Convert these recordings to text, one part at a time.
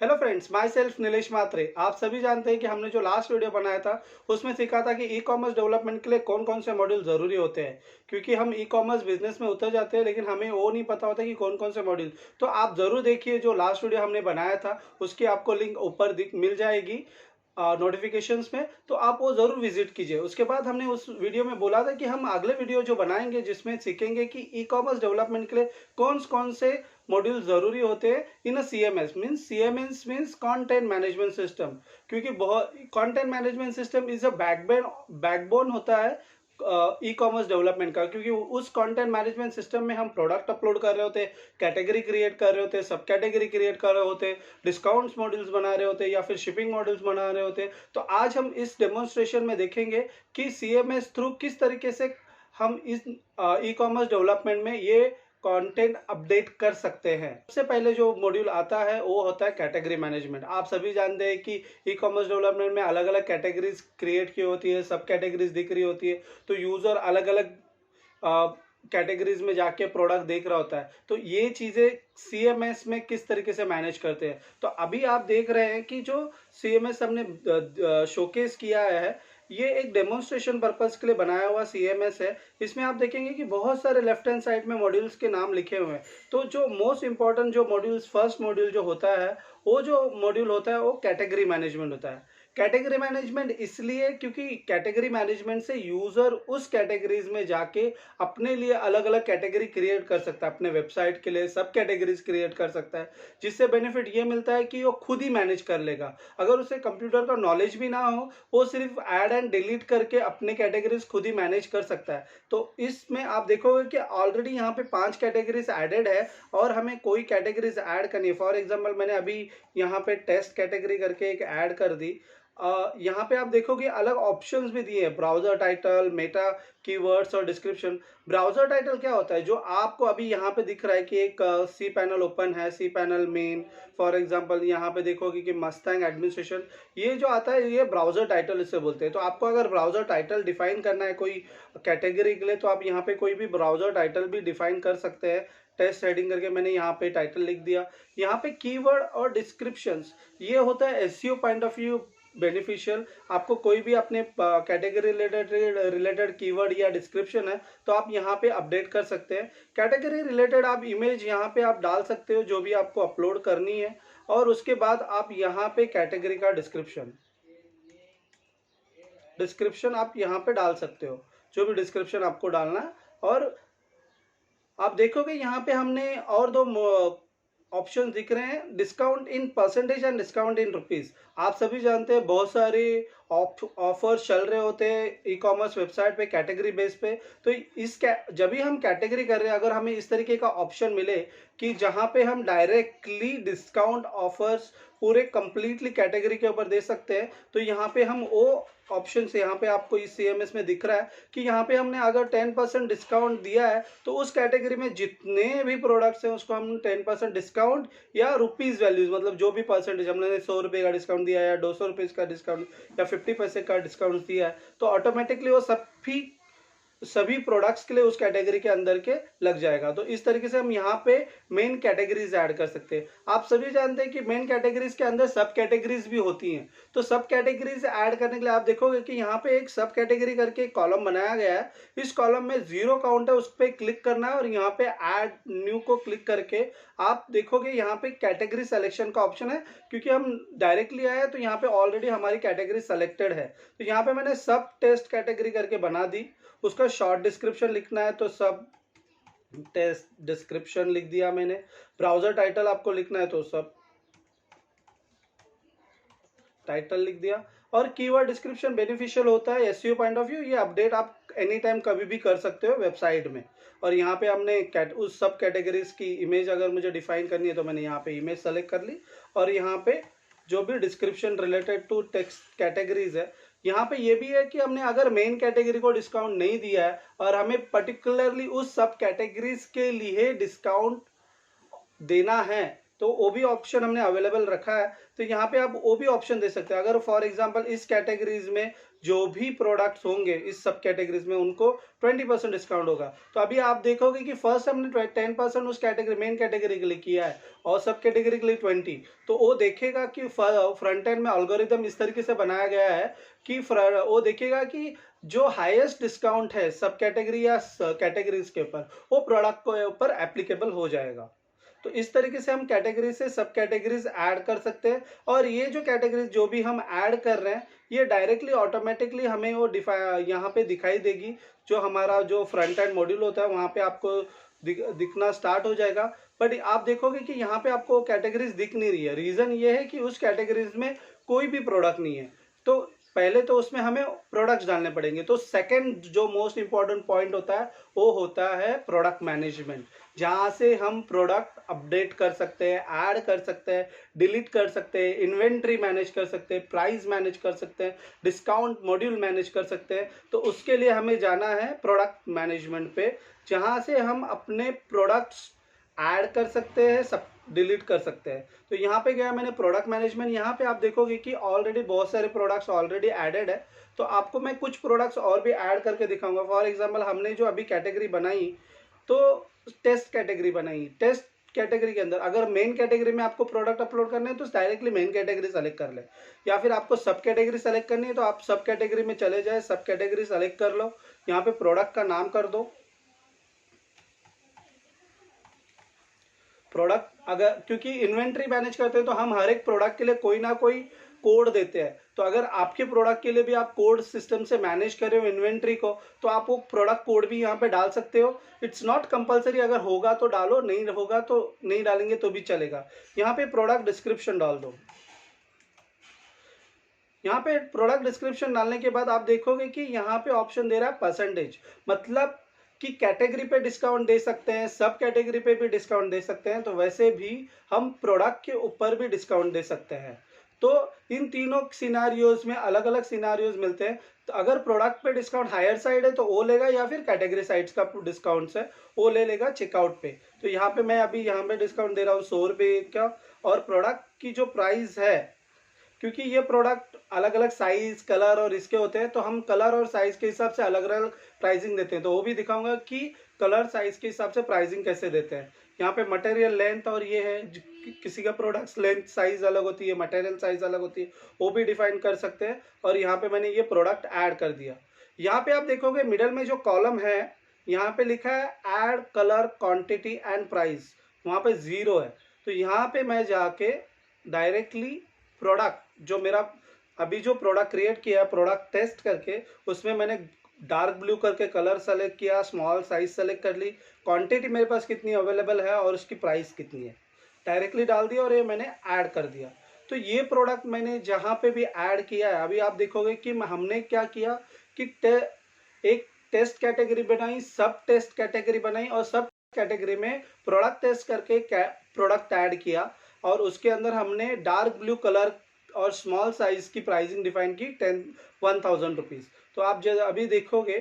Hello friends, myself Nilesh Matre. आप सभी जानते हैं कि हमने जो लास्ट वीडियो बनाया था उसमें सीखा था कि ई कॉमर्स डेवलपमेंट के लिए कौन कौन से मॉड्यूल ज़रूरी होते हैं। क्योंकि हम ई कॉमर्स बिजनेस में उतर जाते हैं लेकिन हमें वो नहीं पता होता कि कौन कौन से मॉड्यूल। तो आप ज़रूर देखिए, जो लास्ट वीडियो हमने बनाया था उसकी आपको लिंक ऊपर मिल जाएगी नोटिफिकेशंस में, तो आप वो ज़रूर विजिट कीजिए। उसके बाद हमने उस वीडियो में बोला था कि हम अगले वीडियो जो बनाएंगे जिसमें सीखेंगे कि ई कॉमर्स डेवलपमेंट के लिए कौन कौन से मॉड्यूल ज़रूरी होते हैं in a CMS. Means content management system. क्योंकि बहुत content management system is a backbone होता है ई कॉमर्स डेवलपमेंट का। क्योंकि उस कंटेंट मैनेजमेंट सिस्टम में हम प्रोडक्ट अपलोड कर रहे होते हैं, कैटेगरी क्रिएट कर रहे होते हैं, सब कैटेगरी क्रिएट कर रहे होते हैं, डिस्काउंट्स मॉड्यूल्स बना रहे होते हैं या फिर शिपिंग मॉड्यूल्स बना रहे होते हैं। तो आज हम इस डेमोन्स्ट्रेशन में देखेंगे कि सीएमएस थ्रू किस तरीके से हम इस ई कॉमर्स डेवलपमेंट में ये कंटेंट अपडेट कर सकते हैं। सबसे पहले जो मॉड्यूल आता है वो होता है कैटेगरी मैनेजमेंट। आप सभी जानते हैं कि ई कॉमर्स डेवलपमेंट में अलग अलग कैटेगरीज क्रिएट की होती है, सब कैटेगरीज दिख रही होती है, तो यूजर अलग अलग कैटेगरीज में जाके प्रोडक्ट देख रहा होता है। तो ये चीज़ें सीएमएस में किस तरीके से मैनेज करते हैं, तो अभी आप देख रहे हैं कि जो सीएमएस हमने शोकेस किया है ये एक डेमोन्स्ट्रेशन पर्पस के लिए बनाया हुआ सीएमएस है। इसमें आप देखेंगे कि बहुत सारे लेफ्ट हैंड साइड में मॉड्यूल्स के नाम लिखे हुए हैं। तो जो मोस्ट इंपॉर्टेंट जो मॉड्यूल्स, फर्स्ट मॉड्यूल जो होता है, वो जो मॉड्यूल होता है वो कैटेगरी मैनेजमेंट होता है। कैटेगरी मैनेजमेंट इसलिए क्योंकि कैटेगरी मैनेजमेंट से यूजर उस कैटेगरीज में जाके अपने लिए अलग अलग कैटेगरी क्रिएट कर सकता है, अपने वेबसाइट के लिए सब कैटेगरीज क्रिएट कर सकता है। जिससे बेनिफिट ये मिलता है कि वो खुद ही मैनेज कर लेगा। अगर उसे कंप्यूटर का नॉलेज भी ना हो, वो सिर्फ ऐड एंड डिलीट करके अपने कैटेगरीज खुद ही मैनेज कर सकता है। तो इसमें आप देखोगे कि ऑलरेडी यहाँ पे 5 कैटेगरीज एडेड है और हमें कोई कैटेगरीज ऐड करनी है। फॉर एग्जाम्पल मैंने अभी यहाँ पे टेस्ट कैटेगरी करके एक ऐड कर दी। यहाँ पे आप देखोगे अलग ऑप्शंस भी दिए हैं, ब्राउजर टाइटल, मेटा कीवर्ड्स और डिस्क्रिप्शन। ब्राउजर टाइटल क्या होता है, जो आपको अभी यहाँ पे दिख रहा है कि एक सी पैनल ओपन है, cPanel main. For example यहाँ पे देखोगे कि मस्टैंग एडमिनिस्ट्रेशन, ये जो आता है ये ब्राउजर टाइटल इसे बोलते हैं। तो आपको अगर ब्राउजर टाइटल डिफाइन करना है कोई कैटेगरी के लिए, तो आप यहाँ पे कोई भी ब्राउजर टाइटल भी डिफाइन कर सकते हैं। टेस्ट हेडिंग करके मैंने यहाँ पे टाइटल लिख दिया। यहाँ पे कीवर्ड और डिस्क्रिप्शंस, ये होता है SEO point of view beneficial. आपको कोई भी अपने कैटेगरी रिलेटेड कीवर्ड या डिस्क्रिप्शन है तो आप यहाँ पे अपडेट कर सकते हैं। कैटेगरी रिलेटेड आप इमेज यहाँ पे आप डाल सकते हो जो भी आपको अपलोड करनी है, और उसके बाद आप यहाँ पे कैटेगरी का डिस्क्रिप्शन आप यहाँ पे डाल सकते हो, जो भी डिस्क्रिप्शन आपको डालना है। और आप देखोगे यहाँ पे हमने और दो ऑप्शन दिख रहे हैं, discount in percentage and discount in rupees. आप सभी जानते हैं बहुत सारे ऑफर चल रहे होते हैं ई कॉमर्स वेबसाइट पे कैटेगरी बेस पे। तो जब भी हम कैटेगरी कर रहे हैं, अगर हमें इस तरीके का ऑप्शन मिले कि जहां पे हम डायरेक्टली डिस्काउंट ऑफर्स पूरे कंप्लीटली कैटेगरी के ऊपर दे सकते हैं, तो यहाँ पे हम वो ऑप्शन से, यहाँ पे आपको इस सीएमएस में दिख रहा है कि यहाँ पे हमने अगर 10% डिस्काउंट दिया है तो उस कैटेगरी में जितने भी प्रोडक्ट्स हैं उसको हम 10% डिस्काउंट या रुपीज वैल्यूज, मतलब जो भी परसेंटेज हमने 100 रुपये का डिस्काउंट दिया या 200 रुपीज का डिस्काउंट या 50 पैसे का डिस्काउंट दिया है, तो ऑटोमेटिकली वो सभी प्रोडक्ट्स के लिए उस कैटेगरी के अंदर के लग जाएगा। तो इस तरीके से हम यहाँ पे मेन कैटेगरीज ऐड कर सकते हैं। आप सभी जानते हैं कि मेन कैटेगरीज के अंदर सब कैटेगरीज भी होती हैं। तो सब कैटेगरीज ऐड करने के लिए आप देखोगे कि यहाँ पे एक सब कैटेगरी करके एक कॉलम बनाया गया है। इस कॉलम में 0 काउंट है, उस पर क्लिक करना है और यहाँ पे ऐड न्यू को क्लिक करके आप देखोगे यहाँ पे कैटेगरी सिलेक्शन का ऑप्शन है। क्योंकि हम डायरेक्टली आए तो यहाँ पे ऑलरेडी हमारी कैटेगरी सेलेक्टेड है। तो यहाँ पे मैंने सब टेस्ट कैटेगरी करके बना दी। उसका शॉर्ट डिस्क्रिप्शन लिखना है तो सब टेस्ट डिस्क्रिप्शन लिख दिया मैंने। ब्राउजर टाइटल आपको लिखना है तो सब टाइटल लिख दिया। और कीवर्ड डिस्क्रिप्शन बेनिफिशियल होता है एसईओ पॉइंट ऑफ व्यू। ये अपडेट आप एनी टाइम कभी भी कर सकते हो वेबसाइट में। और यहाँ पे हमने उस सब कैटेगरीज की इमेज अगर मुझे डिफाइन करनी है तो मैंने यहाँ पे इमेज सेलेक्ट कर ली। और यहाँ पे जो भी description related to text categories है, यहाँ पे ये भी है कि हमने अगर मेन कैटेगरी को डिस्काउंट नहीं दिया है और हमें पर्टिकुलरली उस सब कैटेगरीज के लिए डिस्काउंट देना है, तो वो भी ऑप्शन हमने अवेलेबल रखा है। तो यहाँ पे आप वो भी ऑप्शन दे सकते हैं। अगर फॉर एग्जांपल इस कैटेगरीज में जो भी प्रोडक्ट्स होंगे इस सब कैटेगरीज में उनको 20% डिस्काउंट होगा। तो अभी आप देखोगे कि फर्स्ट हमने 10% उस कैटेगरी मेन कैटेगरी के लिए किया है और सब कैटेगरी के लिए 20। तो वो देखेगा कि फ्रंट एंड में एल्गोरिदम इस तरीके से बनाया गया है कि वो देखेगा कि जो हाईएस्ट डिस्काउंट है सब कैटेगरी या कैटेगरीज के ऊपर वो प्रोडक्ट के ऊपर एप्लीकेबल हो जाएगा। तो इस तरीके से हम कैटेगरी से सब कैटेगरीज ऐड कर सकते हैं और ये जो कैटेगरीज जो भी हम ऐड कर रहे हैं ये डायरेक्टली ऑटोमेटिकली हमें वो यहाँ पे दिखाई देगी। जो हमारा जो फ्रंट एंड मॉड्यूल होता है वहाँ पे आपको दिखना स्टार्ट हो जाएगा। बट आप देखोगे कि यहाँ पे आपको कैटेगरीज दिख नहीं रही है। रीजन ये है कि उस कैटेगरीज में कोई भी प्रोडक्ट नहीं है। तो पहले तो उसमें हमें प्रोडक्ट्स डालने पड़ेंगे। तो सेकंड जो मोस्ट इंपॉर्टेंट पॉइंट होता है वो होता है प्रोडक्ट मैनेजमेंट, जहाँ से हम प्रोडक्ट अपडेट कर सकते हैं, ऐड कर सकते हैं, डिलीट कर सकते हैं, इन्वेंट्री मैनेज कर सकते हैं, प्राइस मैनेज कर सकते हैं, डिस्काउंट मॉड्यूल मैनेज कर सकते हैं। तो उसके लिए हमें जाना है प्रोडक्ट मैनेजमेंट पे, जहाँ से हम अपने प्रोडक्ट्स ऐड कर सकते हैं, सब डिलीट कर सकते हैं। तो यहाँ पे गया मैंने प्रोडक्ट मैनेजमेंट। यहाँ पे आप देखोगे कि ऑलरेडी बहुत सारे प्रोडक्ट्स ऑलरेडी एडेड है। तो आपको मैं कुछ प्रोडक्ट्स और भी ऐड करके दिखाऊंगा। फॉर एग्जांपल हमने जो अभी कैटेगरी बनाई तो टेस्ट कैटेगरी बनाई। टेस्ट कैटेगरी के अंदर अगर मेन कैटेगरी में आपको प्रोडक्ट अपलोड करने हैं तो डायरेक्टली मेन कैटेगरी सेलेक्ट कर ले, या फिर आपको सब कैटेगरी सेलेक्ट करनी है तो आप सब कैटेगरी में चले जाए, सब कैटेगरी सेलेक्ट कर लो। यहाँ पे प्रोडक्ट का नाम कर दो प्रोडक्ट। अगर क्योंकि इन्वेंट्री मैनेज करते हैं तो हम हर एक प्रोडक्ट के लिए कोई ना कोई कोड देते हैं। तो अगर आपके प्रोडक्ट के लिए भी आप कोड सिस्टम से मैनेज कर रहे हो इन्वेंट्री को तो आप वो प्रोडक्ट कोड भी यहाँ पे डाल सकते हो। इट्स नॉट कंपलसरी, अगर होगा तो डालो, नहीं होगा तो नहीं डालेंगे तो भी चलेगा। यहाँ पे प्रोडक्ट डिस्क्रिप्शन डाल दो। यहाँ पे प्रोडक्ट डिस्क्रिप्शन डालने के बाद आप देखोगे कि यहाँ पे ऑप्शन दे रहा है परसेंटेज, मतलब कि कैटेगरी पे डिस्काउंट दे सकते हैं, सब कैटेगरी पे भी डिस्काउंट दे सकते हैं। तो वैसे भी हम प्रोडक्ट के ऊपर भी डिस्काउंट दे सकते हैं। तो इन तीनों सिनारियोज में अलग अलग सिनारियोज मिलते हैं। तो अगर प्रोडक्ट पे डिस्काउंट हायर साइड है तो वो लेगा, या फिर कैटेगरी साइड्स का डिस्काउंट है वो ले लेगा चेकआउट पे। तो यहाँ पे मैं अभी यहाँ पे डिस्काउंट दे रहा हूँ 100 रुपये का। और प्रोडक्ट की जो प्राइस है, क्योंकि ये प्रोडक्ट अलग अलग साइज कलर और इसके होते हैं तो हम कलर और साइज के हिसाब से अलग अलग प्राइसिंग देते हैं। तो वो भी दिखाऊंगा कि कलर साइज के हिसाब से प्राइसिंग कैसे देते हैं। यहाँ पे मटेरियल लेंथ और ये है किसी का प्रोडक्ट्स लेंथ साइज अलग होती है, मटेरियल साइज अलग होती है, वो भी डिफाइन कर सकते हैं। और यहाँ पे मैंने ये प्रोडक्ट ऐड कर दिया। यहाँ पे आप देखोगे मिडल में जो कॉलम है यहाँ पे लिखा है add colour quantity and price, वहाँ पे 0 है। तो यहाँ पे मैं जाके डायरेक्टली प्रोडक्ट जो मेरा अभी जो प्रोडक्ट क्रिएट किया प्रोडक्ट टेस्ट करके उसमें मैंने डार्क ब्लू करके कलर सेलेक्ट किया, स्मॉल साइज सेलेक्ट कर ली, क्वांटिटी मेरे पास कितनी अवेलेबल है और उसकी प्राइस कितनी है डायरेक्टली डाल दिया और ये मैंने ऐड कर दिया। तो ये प्रोडक्ट मैंने जहाँ पे भी ऐड किया है अभी आप देखोगे कि हमने क्या किया कि एक टेस्ट कैटेगरी बनाई, सब टेस्ट कैटेगरी बनाई और सब कैटेगरी में प्रोडक्ट टेस्ट करके प्रोडक्ट ऐड किया और उसके अंदर हमने डार्क ब्लू कलर और स्मॉल साइज की प्राइसिंग डिफाइन की 1000 रुपीज। तो आप जब अभी देखोगे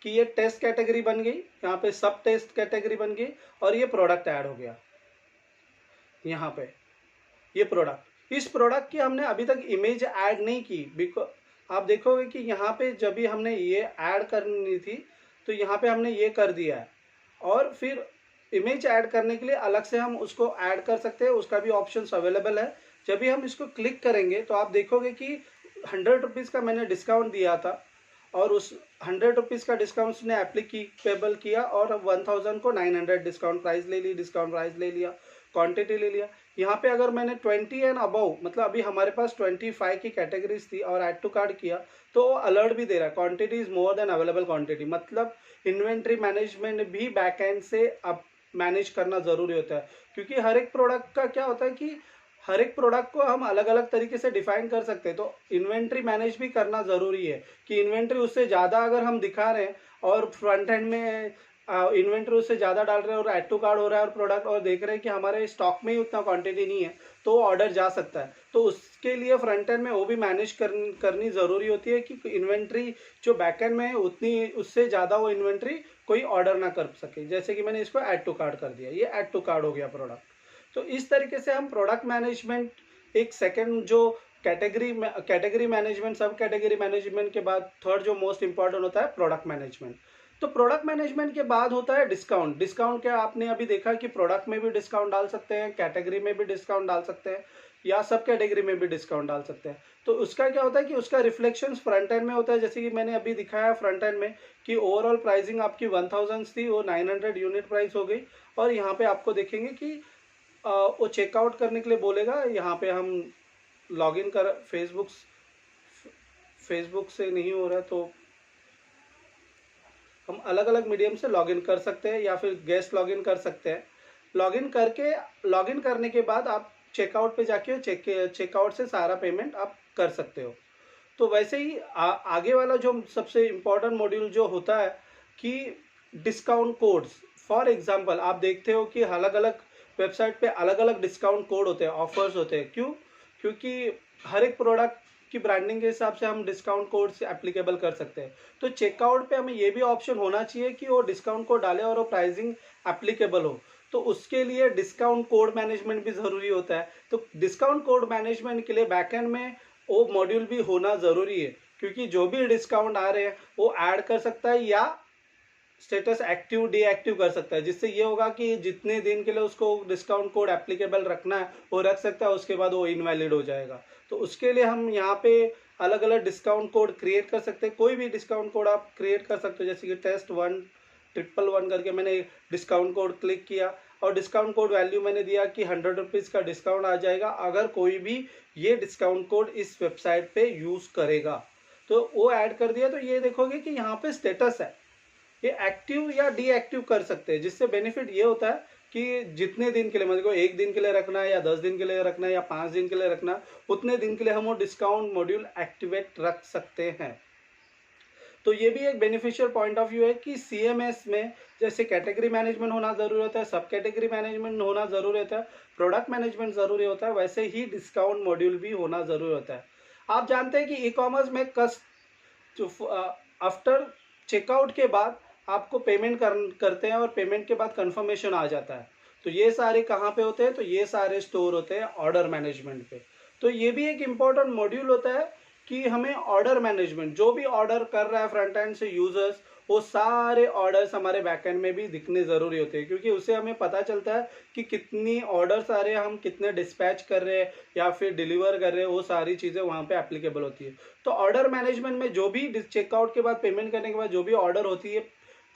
कि ये टेस्ट कैटेगरी बन गई, यहाँ पे सब टेस्ट कैटेगरी बन गई और ये प्रोडक्ट ऐड हो गया। यहाँ पे ये प्रोडक्ट, इस प्रोडक्ट की हमने अभी तक इमेज ऐड नहीं की। बिकॉज आप देखोगे कि यहाँ पे जब भी हमने ये ऐड करनी थी तो यहाँ पे हमने ये कर दिया है और फिर इमेज ऐड करने के लिए अलग से हम उसको ऐड कर सकते हैं, उसका भी ऑप्शंस अवेलेबल है। जब भी हम इसको क्लिक करेंगे तो आप देखोगे कि 100 रुपीज़ का मैंने डिस्काउंट दिया था और उस 100 रुपीज़ का डिस्काउंट उसने एप्लीकेबल किया और 1000 को 900 डिस्काउंट प्राइस ले ली, डिस्काउंट प्राइस ले लिया, क्वांटिटी ले लिया। यहाँ पे अगर मैंने 20 एंड अबव, मतलब अभी हमारे पास 25 की कैटेगरीज थी और ऐड टू कार्ड किया तो अलर्ट भी दे रहा है quantity is more than available quantity. मतलब इन्वेंट्री मैनेजमेंट भी बैक एंड से अब मैनेज करना ज़रूरी होता है, क्योंकि हर एक प्रोडक्ट का क्या होता है कि हर एक प्रोडक्ट को हम अलग अलग तरीके से डिफाइन कर सकते हैं। तो इन्वेंट्री मैनेज भी करना ज़रूरी है कि इन्वेंट्री उससे ज़्यादा अगर हम दिखा रहे हैं और फ्रंट एंड में इन्वेंट्री उससे ज़्यादा डाल रहे हैं और ऐड टू कार्ड हो रहा है और प्रोडक्ट और देख रहे हैं कि हमारे स्टॉक में ही उतना क्वांटिटी नहीं है तो ऑर्डर जा सकता है। तो उसके लिए फ्रंट एंड में वो भी मैनेज करनी ज़रूरी होती है कि इन्वेंट्री जो बैक एंड में है उतनी उससे ज़्यादा वो इन्वेंट्री कोई ऑर्डर ना कर सके। जैसे कि मैंने इसको ऐड टू कार्ट कर दिया, ये ऐड टू कार्ट हो गया प्रोडक्ट। तो इस तरीके से हम प्रोडक्ट मैनेजमेंट, एक सेकंड जो कैटेगरी मैनेजमेंट, सब कैटेगरी मैनेजमेंट के बाद थर्ड जो मोस्ट इंपॉर्टेंट होता है प्रोडक्ट मैनेजमेंट। तो प्रोडक्ट मैनेजमेंट के बाद होता है डिस्काउंट। डिस्काउंट क्या आपने अभी देखा कि प्रोडक्ट में भी डिस्काउंट डाल सकते हैं, कैटेगरी में भी डिस्काउंट डाल सकते हैं, या सब कैटेगरी में भी डिस्काउंट डाल सकते हैं। तो उसका क्या होता है कि उसका रिफ्लेक्शन फ्रंट एंड में होता है। जैसे कि मैंने अभी दिखाया फ्रंट एंड में कि ओवरऑल प्राइसिंग आपकी 1000 थी, वो 900 यूनिट प्राइस हो गई। और यहाँ पे आपको देखेंगे कि वो चेकआउट करने के लिए बोलेगा। यहाँ पे हम लॉगिन कर, फेसबुक से नहीं हो रहा तो हम अलग अलग मीडियम से लॉगिन कर सकते हैं, या फिर गेस्ट लॉगिन कर सकते हैं। लॉगिन करने के बाद आप चेकआउट पे जाके चेकआउट से सारा पेमेंट आप कर सकते हो। तो वैसे ही आगे वाला जो सबसे इम्पोर्टेंट मॉड्यूल जो होता है कि डिस्काउंट कोड्स। फॉर एग्जांपल आप देखते हो कि अलग अलग वेबसाइट पे अलग अलग डिस्काउंट कोड होते हैं, ऑफर्स होते हैं। क्यों? क्योंकि हर एक प्रोडक्ट की ब्रांडिंग के हिसाब से हम डिस्काउंट कोड से एप्लीकेबल कर सकते हैं। तो चेकआउट पे हमें ये भी ऑप्शन होना चाहिए कि वो डिस्काउंट कोड डाले और वो प्राइसिंग एप्लीकेबल हो। तो उसके लिए डिस्काउंट कोड मैनेजमेंट भी ज़रूरी होता है। तो डिस्काउंट कोड मैनेजमेंट के लिए बैकएंड में वो मॉड्यूल भी होना ज़रूरी है, क्योंकि जो भी डिस्काउंट आ रहे हैं वो ऐड कर सकता है या स्टेटस एक्टिव डीएक्टिव कर सकता है। जिससे ये होगा कि जितने दिन के लिए उसको डिस्काउंट कोड एप्लीकेबल रखना है वो रख सकता है, उसके बाद वो इनवैलिड हो जाएगा। तो उसके लिए हम यहाँ पे अलग अलग डिस्काउंट कोड क्रिएट कर सकते हैं। कोई भी डिस्काउंट कोड आप क्रिएट कर सकते हो। जैसे कि test111 करके मैंने डिस्काउंट कोड क्लिक किया और डिस्काउंट कोड वैल्यू मैंने दिया कि 100 रुपीज़ का डिस्काउंट आ जाएगा अगर कोई भी ये डिस्काउंट कोड इस वेबसाइट पे यूज़ करेगा। तो वो ऐड कर दिया। तो ये देखोगे कि यहाँ पे स्टेटस है, ये एक्टिव या डीएक्टिव कर सकते हैं। जिससे बेनिफिट ये होता है कि जितने दिन के लिए, मतलब एक दिन के लिए रखना है या 10 दिन के लिए रखना है या 5 दिन के लिए रखना है, उतने दिन के लिए हम वो डिस्काउंट मॉड्यूल एक्टिवेट रख सकते हैं। तो ये भी एक बेनिफिशियल पॉइंट ऑफ व्यू है कि सीएमएस में जैसे कैटेगरी मैनेजमेंट होना ज़रूरी होता है, सब कैटेगरी मैनेजमेंट होना ज़रूरी होता है, प्रोडक्ट मैनेजमेंट ज़रूरी होता है, वैसे ही डिस्काउंट मॉड्यूल भी होना ज़रूरी होता है। आप जानते हैं कि ई कॉमर्स में आफ्टर चेकआउट के बाद आपको पेमेंट करते हैं और पेमेंट के बाद कंफर्मेशन आ जाता है। तो ये सारे कहाँ पे होते हैं? तो ये सारे स्टोर होते हैं ऑर्डर मैनेजमेंट पे। तो ये भी एक इम्पॉर्टेंट मॉड्यूल होता है कि हमें ऑर्डर मैनेजमेंट, जो भी ऑर्डर कर रहा है फ्रंट एंड से यूजर्स, वो सारे ऑर्डर्स हमारे बैक एंड में भी दिखने ज़रूरी होते हैं। क्योंकि उससे हमें पता चलता है कि कितनी ऑर्डर्स आ रहे हैं, हम कितने डिस्पैच कर रहे हैं या फिर डिलीवर कर रहे हैं, वो सारी चीज़ें वहाँ पे एप्लीकेबल होती है। तो ऑर्डर मैनेजमेंट में जो भी चेकआउट के बाद, पेमेंट करने के बाद जो भी ऑर्डर होती है,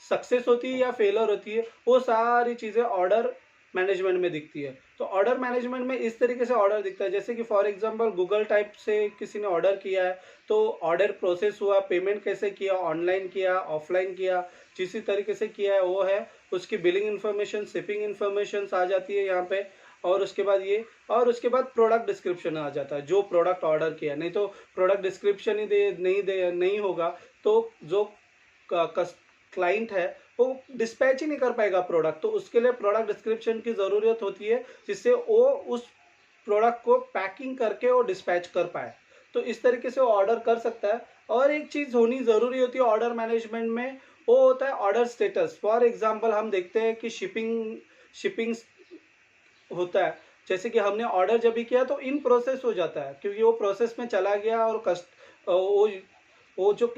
सक्सेस होती है या फेलर होती है, वो सारी चीज़ें ऑर्डर मैनेजमेंट में दिखती है। तो ऑर्डर मैनेजमेंट में इस तरीके से ऑर्डर दिखता है। जैसे कि फॉर एग्जांपल गूगल टाइप से किसी ने ऑर्डर किया है, तो ऑर्डर प्रोसेस हुआ, पेमेंट कैसे किया, ऑनलाइन किया, ऑफलाइन किया, जिस तरीके से किया है वो है। उसकी बिलिंग इन्फॉर्मेशन, शिपिंग इन्फॉर्मेशन आ जाती है यहाँ पे। और उसके बाद उसके बाद प्रोडक्ट डिस्क्रिप्शन आ जाता है, जो प्रोडक्ट ऑर्डर किया। नहीं तो प्रोडक्ट डिस्क्रिप्शन ही नहीं होगा तो जो क्लाइंट है वो डिस्पैच ही नहीं कर पाएगा प्रोडक्ट। तो उसके लिए प्रोडक्ट डिस्क्रिप्शन की ज़रूरत होती है, जिससे वो उस प्रोडक्ट को पैकिंग करके वो डिस्पैच कर पाए। तो इस तरीके से वो ऑर्डर कर सकता है। और एक चीज़ होनी ज़रूरी होती है ऑर्डर मैनेजमेंट में, वो होता है ऑर्डर स्टेटस। फॉर एग्जांपल हम देखते हैं कि शिपिंग होता है। जैसे कि हमने ऑर्डर जब भी किया तो इन प्रोसेस हो जाता है, क्योंकि वो प्रोसेस में चला गया और वो जो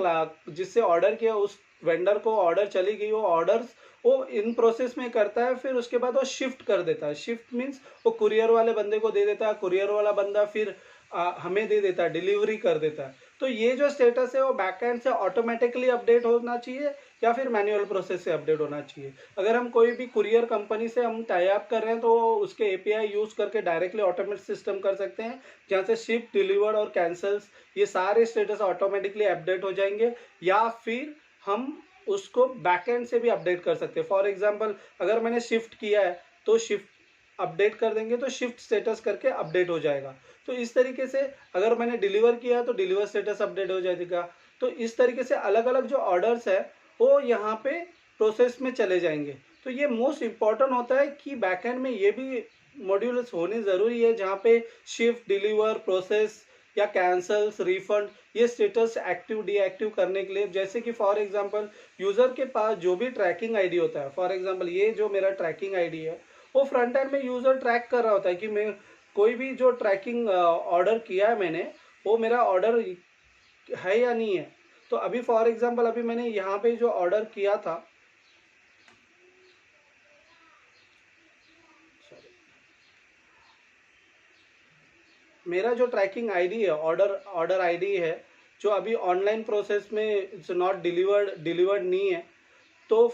जिससे ऑर्डर किया उस वेंडर को ऑर्डर चली गई, वो ऑर्डर्स वो इन प्रोसेस में करता है। फिर उसके बाद वो शिफ्ट कर देता है। शिफ्ट मीन्स वो कुरियर वाले बंदे को दे देता है, कुरियर वाला बंदा फिर हमें दे देता है, डिलीवरी कर देता है। तो ये जो स्टेटस है वो बैकएंड से ऑटोमेटिकली अपडेट होना चाहिए या फिर मैनुअल प्रोसेस से अपडेट होना चाहिए। अगर हम कोई भी कुरियर कंपनी से हम टाई अप कर रहे हैं तो उसके एपीआई यूज़ करके डायरेक्टली ऑटोमेट सिस्टम कर सकते हैं, जहाँ से शिप, डिलीवर्ड और कैंसल्स ये सारे स्टेटस ऑटोमेटिकली अपडेट हो जाएंगे। या फिर हम उसको बैकएंड से भी अपडेट कर सकते हैं। फॉर एग्जांपल अगर मैंने शिफ्ट किया है तो शिफ्ट अपडेट कर देंगे तो शिफ्ट स्टेटस करके अपडेट हो जाएगा। तो इस तरीके से अगर मैंने डिलीवर किया तो डिलीवर स्टेटस अपडेट हो जाएगा। तो इस तरीके से अलग अलग जो ऑर्डर्स है वो यहाँ पे प्रोसेस में चले जाएंगे। तो ये मोस्ट इम्पॉर्टेंट होता है कि बैकएंड में ये भी मॉड्यूल्स होने ज़रूरी है, जहाँ पे शिफ्ट, डिलीवर, प्रोसेस या कैंसल्स, रिफंड, ये स्टेटस एक्टिव डीएक्टिव करने के लिए, जैसे कि फॉर एग्जांपल यूज़र के पास जो भी ट्रैकिंग आईडी होता है, फॉर एग्जांपल ये जो मेरा ट्रैकिंग आईडी है, वो फ्रंट एंड में यूज़र ट्रैक कर रहा होता है कि मैं कोई भी जो ट्रैकिंग ऑर्डर किया है मैंने, वो मेरा ऑर्डर है या नहीं है। तो अभी फॉर एग्जांपल अभी मैंने यहाँ पे जो ऑर्डर किया था, मेरा जो ट्रैकिंग आईडी है, ऑर्डर आईडी है, जो अभी ऑनलाइन प्रोसेस में इट्स नॉट डिलीवर्ड नहीं है। तो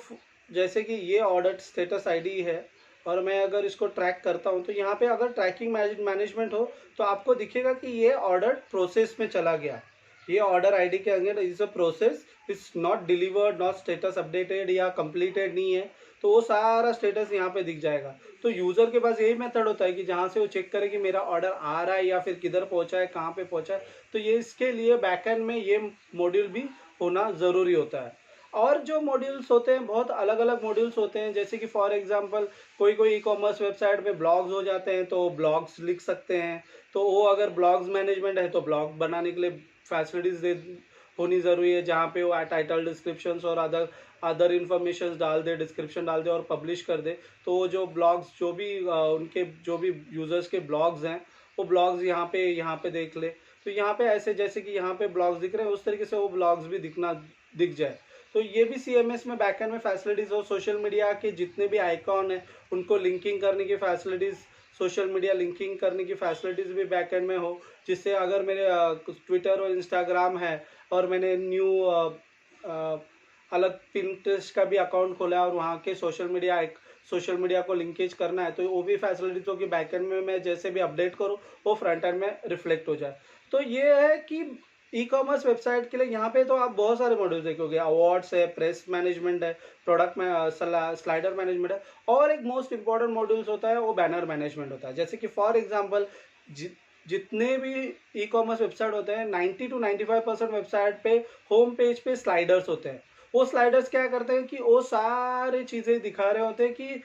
जैसे कि ये ऑर्डर स्टेटस आईडी है और मैं अगर इसको ट्रैक करता हूँ, तो यहाँ पे अगर ट्रैकिंग मैनेजमेंट हो तो आपको दिखेगा कि ये ऑर्डर प्रोसेस में चला गया। ये ऑर्डर आईडी के अंदर is a process, it's not delivered, not status updated या कंप्लीटेड नहीं है, तो वो सारा स्टेटस यहाँ पे दिख जाएगा। तो यूज़र के पास यही मेथड होता है कि जहाँ से वो चेक करे कि मेरा ऑर्डर आ रहा है या फिर किधर पहुँचा है, कहाँ पे पहुँचा है। तो ये इसके लिए बैकएंड में ये मॉड्यूल भी होना ज़रूरी होता है। और जो मॉड्यूल्स होते हैं, बहुत अलग अलग मॉड्यूल्स होते हैं, जैसे कि फॉर एग्जांपल कोई ई कॉमर्स वेबसाइट पे ब्लॉग्स हो जाते हैं, तो ब्लॉग्स लिख सकते हैं। तो वो अगर ब्लॉग्स मैनेजमेंट है तो ब्लॉग बनाने के लिए फैसिलिटीज़ दे होनी ज़रूरी है, जहाँ पे वो टाइटल, डिस्क्रिप्शंस और अदर इन्फॉर्मेशन डाल दे, डिस्क्रिप्शन डाल दे और पब्लिश कर दे। तो वो जो ब्लॉग्स, जो भी उनके जो भी यूज़र्स के ब्लॉग्स हैं, वो ब्लॉग्स यहाँ पे देख ले। तो यहाँ पे ऐसे जैसे कि यहाँ पे ब्लॉग्स दिख रहे हैं, उस तरीके से वो ब्लॉग्स भी दिख जाए। तो ये भी CMS में बैकएंड में फैसिलिटीज़ हो। सोशल मीडिया के जितने भी आइकॉन है उनको लिंकिंग करने की फैसिलिटीज़, सोशल मीडिया लिंकिंग करने की फैसिलिटीज़ भी बैकएंड में हो, जिससे अगर मेरे ट्विटर और इंस्टाग्राम है और मैंने न्यू अलग पिंटरेस्ट का भी अकाउंट खोला है और वहाँ के सोशल मीडिया को लिंकेज करना है, तो वो भी फैसिलिटीज हो कि बैकएंड में मैं जैसे भी अपडेट करूँ वो फ्रंट एंड में रिफ्लेक्ट हो जाए। तो ये है कि ई कॉमर्स वेबसाइट के लिए यहाँ पे तो आप बहुत सारे मॉड्यूल्स देखोगे, अवार्ड्स है, प्रेस मैनेजमेंट है, प्रोडक्ट में स्लाइडर मैनेजमेंट है, और एक मोस्ट इंपॉर्टेंट मॉड्यूल्स होता है वो बैनर मैनेजमेंट होता है। जैसे कि फॉर एग्जांपल जितने भी ई कॉमर्स वेबसाइट होते हैं, 90 to 95% वेबसाइट पे होम पेज पे स्लाइडर्स होते हैं। वो स्लाइडर्स क्या करते हैं कि वो सारी चीज़ें दिखा रहे होते हैं कि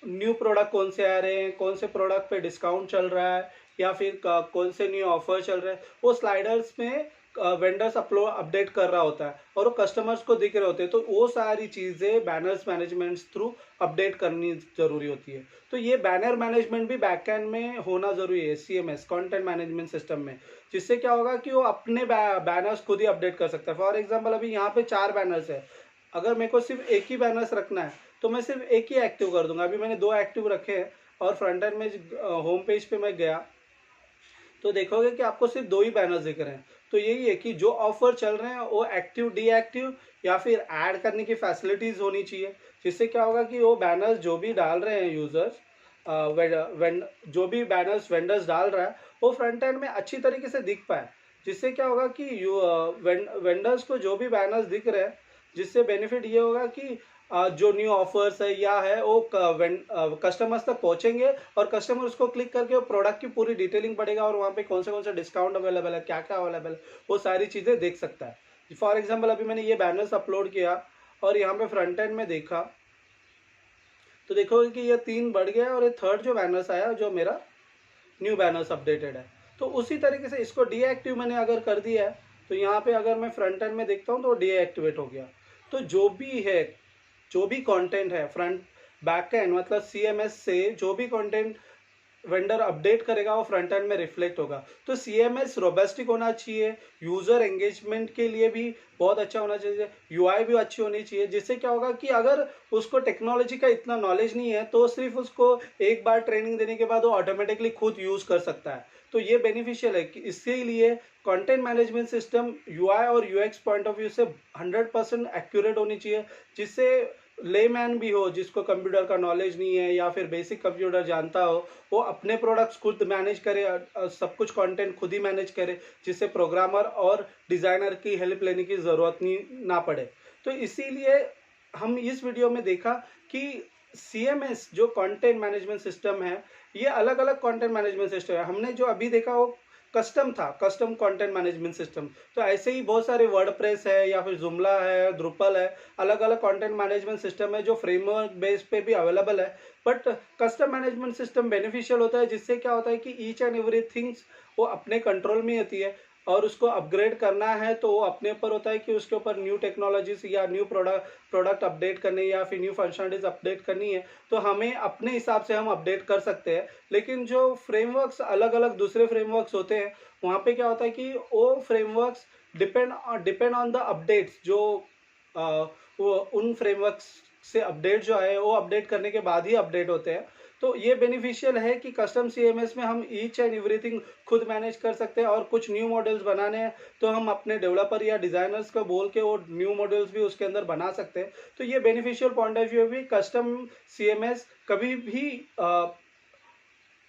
न्यू प्रोडक्ट कौन से आ रहे हैं, कौन से प्रोडक्ट पे डिस्काउंट चल रहा है, या फिर कौन से न्यू ऑफर चल रहे हैं। वो स्लाइडर्स में वेंडर्स अपडेट कर रहा होता है और वो कस्टमर्स को दिख रहे होते हैं। तो वो सारी चीज़ें बैनर्स मैनेजमेंट थ्रू अपडेट करनी ज़रूरी होती है। तो ये बैनर मैनेजमेंट भी बैकएंड में होना ज़रूरी है, CMS कंटेंट मैनेजमेंट सिस्टम में, जिससे क्या होगा कि वो अपने बैनर्स खुद ही अपडेट कर सकता है। फॉर एग्जांपल अभी यहाँ पे 4 बैनर्स है, अगर मेरे को सिर्फ एक ही बैनर्स रखना है तो मैं सिर्फ एक ही एक्टिव कर दूंगा। अभी मैंने 2 एक्टिव रखे हैं और फ्रंट एंड में होम पेज पे मैं गया तो देखोगे कि आपको सिर्फ 2 ही बैनर्स दिख रहे हैं। तो यही है कि जो ऑफर चल रहे हैं वो एक्टिव, डीएक्टिव या फिर ऐड करने की फैसिलिटीज़ होनी चाहिए, जिससे क्या होगा कि वो बैनर्स जो भी डाल रहे हैं यूज़र्स, जो भी बैनर्स वेंडर्स डाल रहा है वो फ्रंट एंड में अच्छी तरीके से दिख पाए। जिससे क्या होगा कि वेंडर्स को जो भी बैनर्स दिख रहे हैं, जिससे बेनिफिट ये होगा कि जो न्यू ऑफर्स है या है वो कस्टमर्स तक पहुंचेंगे और कस्टमर उसको क्लिक करके वो प्रोडक्ट की पूरी डिटेलिंग पड़ेगा और वहाँ पे कौन से डिस्काउंट अवेलेबल है, क्या क्या अवेलेबल है, वो सारी चीज़ें देख सकता है। फॉर एग्जांपल अभी मैंने ये बैनर्स अपलोड किया और यहाँ पे फ्रंट एंड में देखा तो देखोगे कि ये 3 बढ़ गया और ये थर्ड जो बैनर्स आया जो मेरा न्यू बैनर्स अपडेटेड है। तो उसी तरीके से इसको डीएक्टिव मैंने अगर कर दिया है तो यहाँ पे अगर मैं फ्रंट एंड में देखता हूँ तो डीएक्टिवेट हो गया। तो जो भी कंटेंट है फ्रंट बैक एंड मतलब CMS से जो भी कंटेंट वेंडर अपडेट करेगा वो फ्रंट एंड में रिफ्लेक्ट होगा। तो CMS रोबस्टिक होना चाहिए, यूज़र एंगेजमेंट के लिए भी बहुत अच्छा होना चाहिए, UI भी अच्छी होनी चाहिए, जिससे क्या होगा कि अगर उसको टेक्नोलॉजी का इतना नॉलेज नहीं है तो सिर्फ उसको एक बार ट्रेनिंग देने के बाद वो ऑटोमेटिकली खुद यूज़ कर सकता है। तो ये बेनिफिशियल है कि इसके लिए कंटेंट मैनेजमेंट सिस्टम UI और UX पॉइंट ऑफ व्यू से 100% एक्यूरेट होनी चाहिए, जिससे लेमैन भी हो जिसको कंप्यूटर का नॉलेज नहीं है या फिर बेसिक कंप्यूटर जानता हो, वो अपने प्रोडक्ट्स खुद मैनेज करे, सब कुछ कंटेंट खुद ही मैनेज करे, जिससे प्रोग्रामर और डिज़ाइनर की हेल्प लेने की ज़रूरत ना पड़े। तो इसीलिए हम इस वीडियो में देखा कि CMS जो कंटेंट मैनेजमेंट सिस्टम है, ये अलग अलग कंटेंट मैनेजमेंट सिस्टम है। हमने जो अभी देखा वो कस्टम था, कस्टम कंटेंट मैनेजमेंट सिस्टम। तो ऐसे ही बहुत सारे वर्डप्रेस है या फिर जुमला है, द्रुपल है, अलग अलग कंटेंट मैनेजमेंट सिस्टम है जो फ्रेमवर्क बेस पे भी अवेलेबल है। But custom management system beneficial होता है, जिससे क्या होता है कि ईच एंड एवरी थिंग्स वो अपने कंट्रोल में होती है, और उसको अपग्रेड करना है तो वो अपने ऊपर होता है कि उसके ऊपर न्यू टेक्नोलॉजीज या न्यू प्रोडक्ट अपडेट करनी है या फिर न्यू फंक्शनलिटीज अपडेट करनी है, तो हमें अपने हिसाब से हम अपडेट कर सकते हैं। लेकिन जो फ्रेमवर्क्स अलग अलग दूसरे फ्रेमवर्क्स होते हैं, वहाँ पे क्या होता है कि वो frameworks depend on the updates जो वो उन फ्रेमवर्क्स से अपडेट जो है वो अपडेट करने के बाद ही अपडेट होते हैं। तो ये बेनिफिशियल है कि कस्टम सीएमएस में हम ईच एंड एवरीथिंग खुद मैनेज कर सकते हैं, और कुछ न्यू मॉडल्स बनाने हैं तो हम अपने डेवलपर या डिज़ाइनर्स को बोल के वो न्यू मॉडल्स भी उसके अंदर बना सकते हैं। तो ये बेनिफिशियल पॉइंट ऑफ व्यू भी कस्टम सीएमएस कभी भी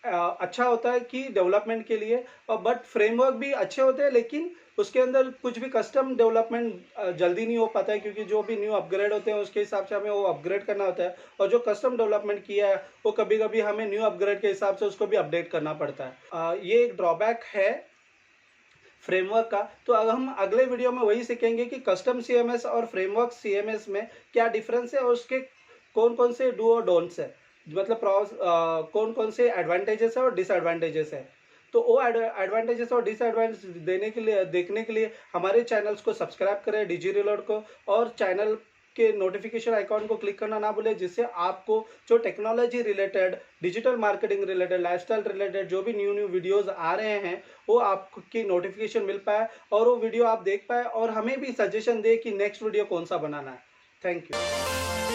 अच्छा होता है कि डेवलपमेंट के लिए, और बट फ्रेमवर्क भी अच्छे होते हैं, लेकिन उसके अंदर कुछ भी कस्टम डेवलपमेंट जल्दी नहीं हो पाता है, क्योंकि जो भी न्यू अपग्रेड होते हैं उसके हिसाब से हमें वो अपग्रेड करना होता है, और जो कस्टम डेवलपमेंट किया है वो कभी कभी हमें न्यू अपग्रेड के हिसाब से उसको भी अपडेट करना पड़ता है। ये एक ड्रॉबैक है फ्रेमवर्क का। तो अब हम अगले वीडियो में वही सीखेंगे कि कस्टम सीएमएस और फ्रेमवर्क सीएमएस में क्या डिफरेंस है, और उसके कौन कौन से डू और डोंट्स है, मतलब कौन कौन से एडवांटेजेस है और डिसएडवांटेजेस है। तो वो एडवांटेजेस और डिसएडवांटेज देने के लिए देखने के लिए हमारे चैनल्स को सब्सक्राइब करें, डिजी रिलोड को, और चैनल के नोटिफिकेशन आइकॉन को क्लिक करना ना भूलें, जिससे आपको जो technology related, digital marketing related, lifestyle related जो भी न्यू न्यू वीडियोस आ रहे हैं वो आपकी नोटिफिकेशन मिल पाए, और वो वीडियो आप देख पाए और हमें भी सजेशन दे कि नेक्स्ट वीडियो कौन सा बनाना है। Thank you.